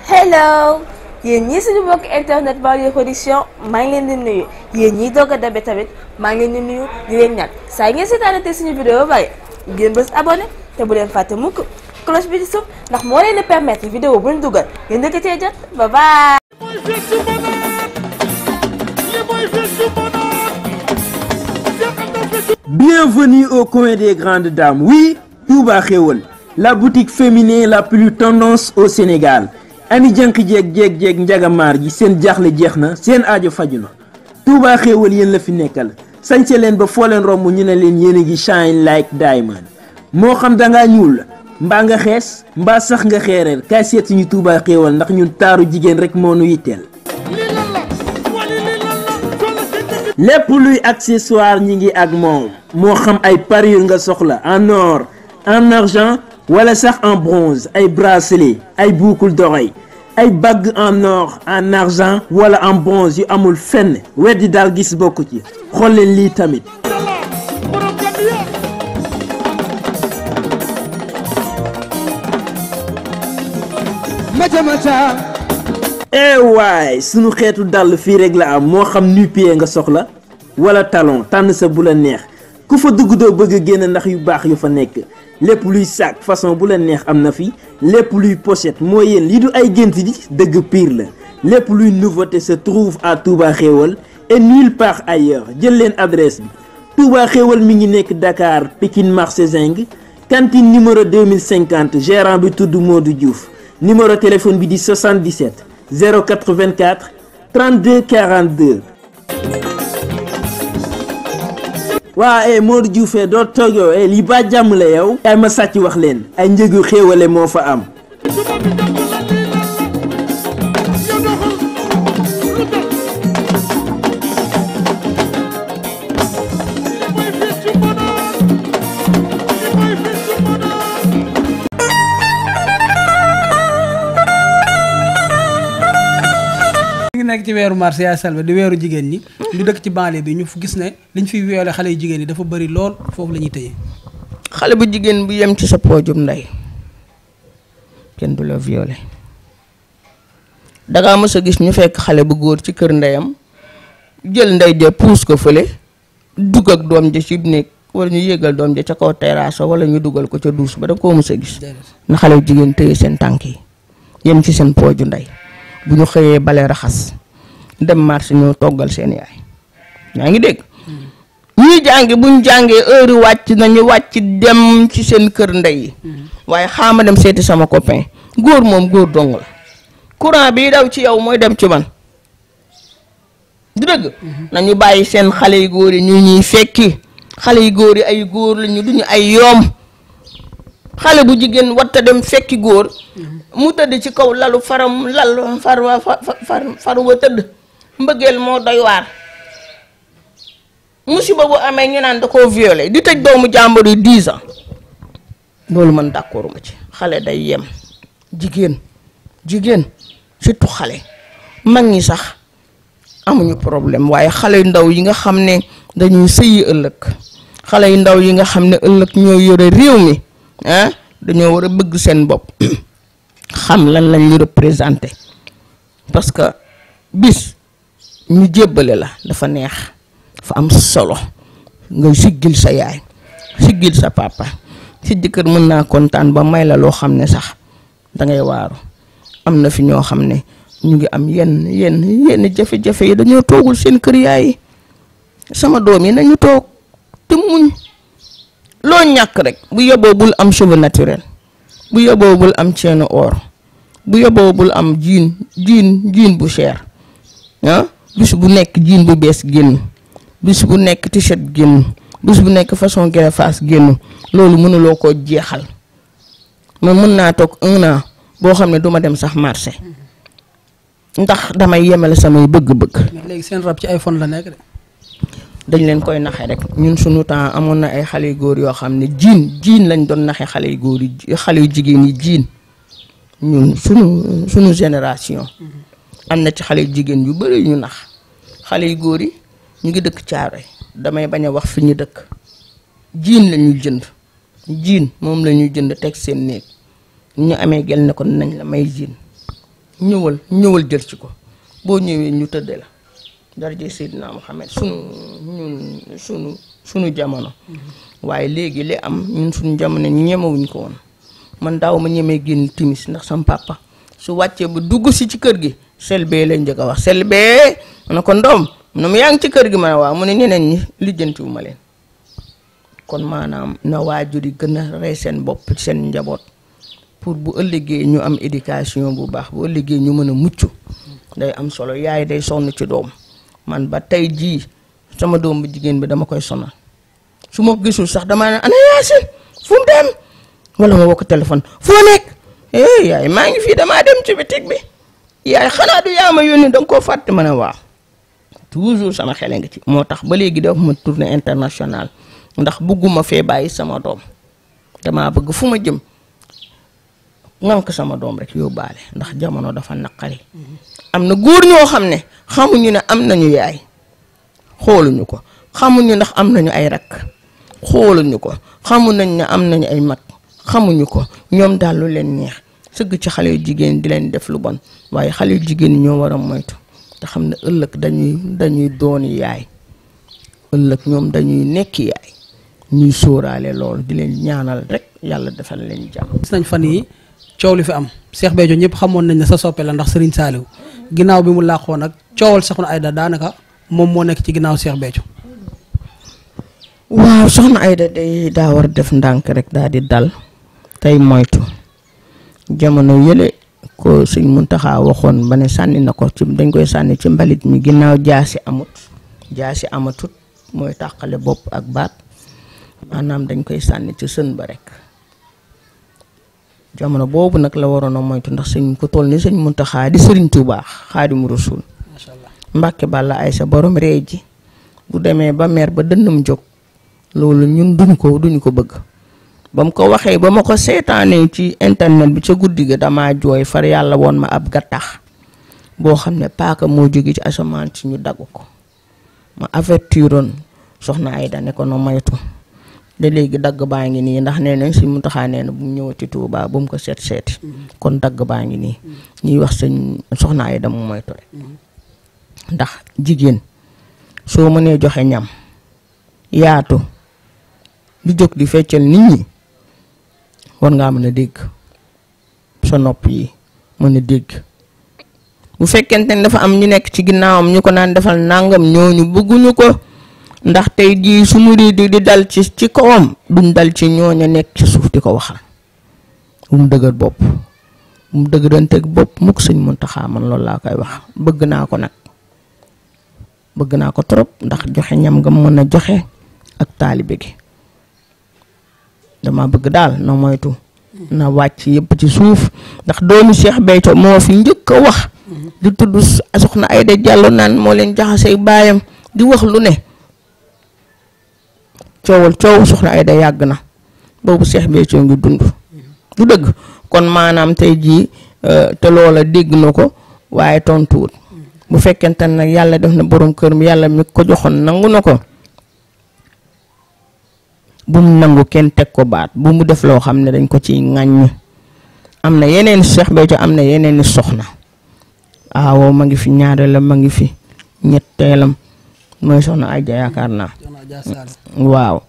hello yéen ñii suñu mbokk internet Banlieue production maa ngi leen di nuyu yéen ñii doog a dabe tamit maa ngi leen di nuyu di leen ñaan saa ngeen seetaanate suñu vidéo ba ngeen bës abonné te bu leen fàtte mukk cloche bi di suuf ndax moo leen di permettre vidéo buñ dugal ngeen dëkk cee jot bye bye. Bienvenue au coin des grandes dames. Oui, Touba Xéwal, la boutique féminine la plus tendance au Sénégal. Ami jank jeeg njagamaar ji seen jaaxle jeex na seen aajo faju na Touba Xéwal yéen la fi nekkal sañse leen ba foo leen romb ñu ne leen yéen a ngi shine like diamond moo xam dangaa ñuul mbaa nga xees mbaa sax nga xeereer kaay seet suñu Touba Xéwal ndax ñun taaru jigéen rek moo nu yitteel. lépp luy accessoire ñi ngi ak moom moo xam ay parure nga soxla en or en argent wala sax en bronze ay bracelet ay boucle d'oreille ay bague en or en argent wala en bronze yu amul fenn weddi daal gis bokku ci xool leen lii tamit. waay sunu xeetu dàll fii rek la am moo xam nu-pied nga soxla wala talon tànn sa bu la neex ku fa dugg doo bëgg a génn ndax yu baax yu fa nekk lépp luy sac façon bu la neex am na fi lépp luy pochette moo yéen lii du ay gént di dëgg pire la lépp luy nouveauté se trouve à Touba Xéwal et nulle part ailleurs jël leen adresse bi Touba Xéwal mi ngi nekk Dakar Pikine marché Zinc cantine numéro 2050 gérant bi tudd Modou Diouf numéro téléphone bi di 77 084 32 42. waa Modou Diouf doo toog yow lii ba jàmm la yow. ay ma sàcc wax leen ay njëgu xéewale moo fa am. nekk ci weeru mars yaa Selbé di weeru jigéen ñi ñu dëkk ci banlieue bi ñu gis ne liñ fiy violé xale yu jigéen ñi dafa bëri lool foofu la ñuy tëjee. xale bu jigéen bu yem ci sa poojum ndey kenn du la violé dangaa mës a gis ñu fekk xale bu góor ci kër ndeyam jël ndey ja puus ko fële dugg ak doom ja ci néeg wala ñu yéegal doom ja ca kaw terrasse wala ñu dugal ko ca douche ba da koo mës a gis na xale bu jigéen tëye seen tànk yi yem ci seen pooju ndey bu ñu xëyee bale raxas dem marché ñoo toggal seen yaay yaa ngi dégg ñuy jàngi buñ jàngee heure wàcc nañu wàcc dem ci seen kër ndey yi waaye xaama dem seeti sama copain góor moom góor dong la courant bi daw ci yow mooy dem ci man du dëgg nañu bàyyi seen xale yu góor yi ñu ñuy fekki xale yu góor yi ay góor lañu duñu ay yoom xale bu jigéen watta dem fekki góor mu tëdd ci kaw lalu faram lal far wa tëdd mbëggeel moo doy waar musiba bu amee ñu naan da koo violé di tëj doomu jàmbur yi 10 ans loolu man d'accord ma ci xale day yem jigéen surtout xale mag ñi sax amuñu problème waaye xale yu ndaw yi nga xam ne dañuy sëyi ëllëg xale yu ndaw yi nga xam ne ëllëg ñoo yore réew mi dañoo war a bëgg seen bopp xam lan lañ ñu représenté parce que bis ñu jébbale la dafa neex dafa am solo nga siggil sa yaay siggil sa papa si jëkkër mën naa kontaan ba may la loo xam ne sax dangay waaru am na fi ñoo xam ne ñu ngi am yenn jafe-jafe yi dañoo toogul seen kër yaay yi sama doom yi nañu toog te muñ loo ñàkk rek bu yóbboo bul am cheveux naturel bu yóbboo bul am chaîne or bu yóbboo bul am jean bu cher bis bu nekk jean bu bees génn bis bu nekk t-shirt génn bis bu nekk façon greffage génn loolu mënuloo koo jeexal man mën naa toog 1 an boo xam ne duma dem sax marché ndax damay yemale samay bëgg-bëgg. léegi seen rab ci iPhone la nekk de. dañ leen koy naxe rek ñun suñu temps amoon na ay xale yu góor yoo xam ne jiin lañ doon naxe xale yu góor yi xale yu jigéen yi jiin ñun suñu génération am na ci xale yu jigéen yu bari ñu nax xale yu góor yi ñu ngi dëkk Caaroy damay bañ a wax fi ñu dëkk jiin la ñuy jënd jiin moom la ñuy jënd teg seen néeg ñu amee gel ne ko nañ la may jiin ñëwal jël ci ko boo ñëwee ñu tëdde la daraje Seydina Muhammad sunu jamono waaye léegi li am ñun suñu jamono ñemewuñ ko woon man daaw ma ñemee génn timis ndax sam papa su wàccee ba dugg si ci kër gi Selbé lañ njëkk a wax Selbé ma ne ko Ndom mu ne yaa ngi ci kër gi ma ne waaw mu ne ñeneen ñi lijjantiwu ma leen kon maanaam na waajur yi gën a rey seen bopp seen njaboot pour bu ëllëgee ñu am éducation bu baax bu ëllëgee ñu mën a mucc day am solo yaay day sonn ci doom man ba tey jii sama doom bu jigéen bi dama koy sonal su ma ko gisul sax damaa ne ana Yaasin fu mu dem wala ma woo ko téléphone foo nekk yaay maa ngi fii damaa dem ci bitig bi yaay xanaa du yaa ma yónni danga koo fàtte ma ne waaw toujours sama xele nga ci moo tax ba léegi def ma tournée internationale ndax bëgguma fee bàyyi sama doom damaa bëgg fu ma jëm ngank sama doom rek yóbbaale ndax jamono dafa naqari am na góor ñoo xam ne xamuñu ne am nañu yaay xooluñu ko xamuñu ndax am nañu ay rakk xooluñu ko xamu nañ ne am nañu ay mag xamuñu ko ñoom daal lu leen neex sëgg ci xale yu jigéen di leen def lu bon waaye xale yu jigéen ñoo war a moytu te xam ne ëllëg dañuy dooni yaay ëllëg ñoom dañuy nekk yaay ñuy sóoraale loolu di leen ñaanal rek yàlla defal leen jàmm. gis nañ fan yi coow li fi am Cheikh Béthio ñëpp xamoon nañ ne sa soppe la ndax Serigne Saliou ginnaaw bi mu làqoo nag coowal Sokhna Aida daanaka moom moo nekk ci ginnaaw Cheikh Béthio. waaw Sokhna Aida day daa war def ndànk rek daal di dal tey moytu jamono yële ko Sëñ Muntaxa waxoon ba ne sànni na ko ci dañ koy sànni ci mbalit mi ginnaaw jaasi amatut mooy tàqale bopp ak baat maanaam dañ koy sànni ci sën ba rek jamono boobu nag la waroon a moytu ndax sëñ ko toll ni Sëñ Muntaxa di Sëriñ Tuubaa Xaadimu Rasuul Mbàkke Balla Aysa borom ree ji bu demee ba mer ba dënnam jóg loolu ñun duñu ko bëgg ba mu ko waxee ba ma ko seetaanee ci internet bi ca guddi ga damaa jooy far yàlla woon ma ab gattax boo xam ne paaka moo jóge ci asamaan si ñu dagg ko ma avertiroon Sokhna Aida ne ko no moytu de léegi dagg baa ngi nii ndax nee nañ si mu taxaa nee na bu mu ñëwati Tuubaa bu mu ko seeti kon dagg baa ngi nii ñuy wax sëñ Sokhna Aida mu moytu rek ndax jigéen soo mënee joxe ñam yaatu di jóg di feccal nit ñi war ngaa mën a dégg sa nopp yi mën a dégg bu fekkente ne dafa am ñu nekk ci ginnaawam ñu ko naan defal nangam ñooñu bëgguñu ko ndax tey jii su mu di dal ci kawam duñ dal ci ñooña nekk ci suuf di ko waxal bu mu dëgër bopp bu mu dëgëranteeg bopp mukk Sëñ Muntaxa man loolu laa koy wax bëgg naa ko nag bëgg naa ko trop ndax joxe ñam nga mën a joxe ak taalibe gi dama bëgg daal na moytu na wàcc yëpp ci suuf ndax doomu Cheikh Béthio moo fi njëkk a wax di tudd Sokhna Aida Diallo naan moo leen jaxasee baayam di wax lu ne coow Sokhna Aida yàgg na boobu Cheikh Béthio ngi dund du dëgg kon maanaam tey jii te loola dégg na ko waaye tontuwut bu fekkente nag yàlla def na borom kër mi yàlla mi ko joxoon nangu na ko bu mu nangu kenn teg ko baat bu mu def loo xam ne dañ ko ciy ŋàññ am na yeneen Cheikh Béthio am na yeneen i soxna waaw ma ngi fi ñaareelam ma ngi fi ñetteelam mooy Sokhna Aida yaakaar naa waaw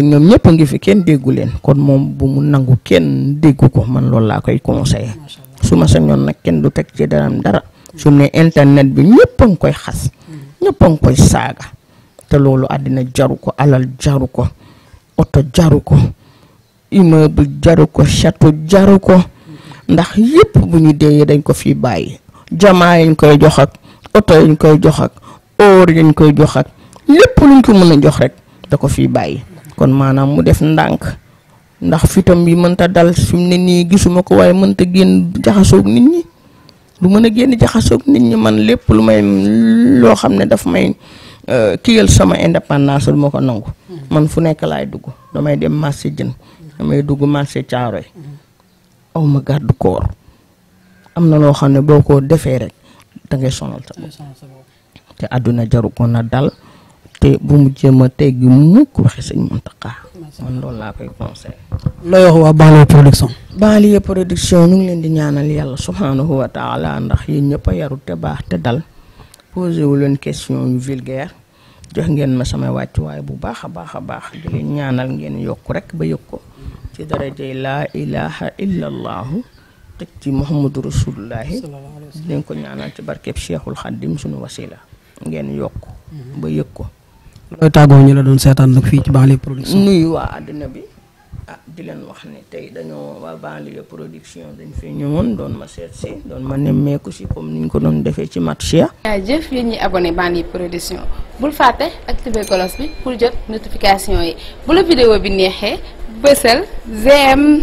ñoom ñëpp a ngi fi kenn déggu leen kon moom bu mu nangu kenn déggu ko man loolu laa koy conseillé su ma sañoon nag kenn du teg ci dara su ne internet bi ñëpp a ngi koy xas ñëpp a ngi koy saaga te loolu àddina jaru ko alal jaru ko oto jaru ko immeuble jaru ko château jaru ko ndax yëpp bu ñu deeyee dañ ko fi bàyyi jamaa yañ koy jox ak oto yañ koy jox ak or yañ koy jox ak lépp luñ ko mën a jox rek da ko fi bàyyi kon maanaam mu def ndànk ndax fitam bi mënta dal fi mu ne nii gisuma ko waaye mënta génn jaxasoog nit ñi lu mën a génn jaxasoog nit ñi man lépp lu may loo xam ne daf may kiyal sama indépendance lu ma ko nangu man fu nekk laay dugg damay dem marché jën damay dugg marché Caaroy aw ma garde corps am na loo xam ne boo ko defee rek da ngay sonal sa bopp te àdduna jaru ko na dal te bu mu jéem a teggi mukk waxe sëñ Mountakha man loolu laa koy conseil. looy wax waa Banlieue production. Banlieue production ñu ngi leen di ñaanal yàlla subhanahu wa taala ndax yéen ñëpp a yaru te baax te dal posé wu leen question yu vulgaire jox ngeen ma sama wàccuwaay bu baax a baax di leen ñaanal ngeen yokk rek ba yëg ko ci darajay laa ilaha illa allahu teg ci muhammadu rasulullahi di leen ko ñaanal ci barkeb cheikhul xaddim suñu wasila ngeen yokk ba yëg ko. looy tàggoo ñu la doon seetaan nag fii ci Banlieue production. nuyu waa àddina bi di leen wax ne tey dañoo waa Banlieue production dañ fee ñëwoon doon ma seet si doon ma nemmeeku si comme niñ ko doon defee ci match ya. jëf yéen ñi abonné Banlieue production bul fàtte activer cloche bi pour jot notification yi bu la vidéo bi neexee bësal j'aime.